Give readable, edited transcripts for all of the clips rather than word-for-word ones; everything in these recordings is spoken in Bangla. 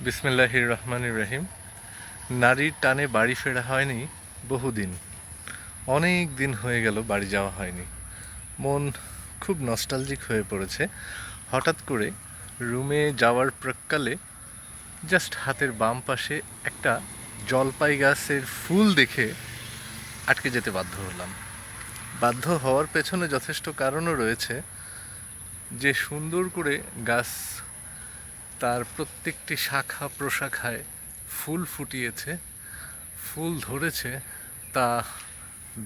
বিসমিল্লাহির রহমানির রহিম। নারীর টানে বাড়ি ফেরা হয়নি বহুদিন, অনেক দিন হয়ে গেল বাড়ি যাওয়া হয়নি। মন খুব নস্টালজিক হয়ে পড়েছে। হঠাৎ করে রুমে যাওয়ার প্রাক্কালে জাস্ট হাতের বাম পাশে একটা জলপাই গাছের ফুল দেখে আটকে যেতে বাধ্য হলাম। বাধ্য হওয়ার পেছনে যথেষ্ট কারণও রয়েছে। যে সুন্দর করে গাছ তার প্রত্যেকটি শাখা প্রশাখায় ফুল ফুটিয়েছে, ফুল ধরেছে, তা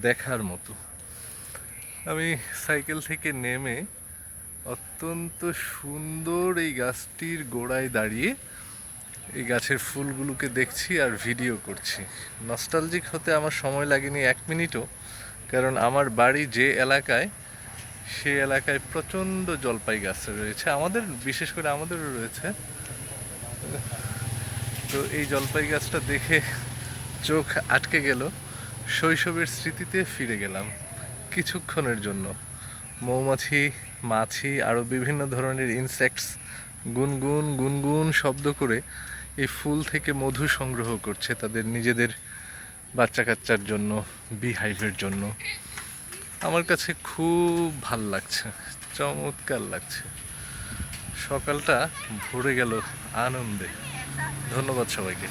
দেখার মতো। আমি সাইকেল থেকে নেমে অত্যন্ত সুন্দর এই গাছটির গোড়ায় দাঁড়িয়ে এই গাছের ফুলগুলোকে দেখছি আর ভিডিও করছি। নস্টালজিক হতে আমার সময় লাগেনি 1 মিনিটও, কারণ আমার বাড়ি যে এলাকায়, সে এলাকায় প্রচণ্ড জলপাই গাছ রয়েছে। আমাদের, বিশেষ করে আমাদেরও রয়েছে। তো এই জলপাই গাছটা দেখে চোখ আটকে গেল, শৈশবের স্মৃতিতে ফিরে গেলাম কিছুক্ষণের জন্য। মৌমাছি, মাছি, আরও বিভিন্ন ধরনের ইনসেক্টস গুনগুন গুনগুন শব্দ করে এই ফুল থেকে মধু সংগ্রহ করছে তাদের নিজেদের বাচ্চা কাচ্চার জন্য, বিহাইভের জন্য। আমার কাছে খুব ভাল লাগছে, চমৎকার লাগছে। সকালটা ভরে গেল আনন্দে। ধন্যবাদ সবাইকে।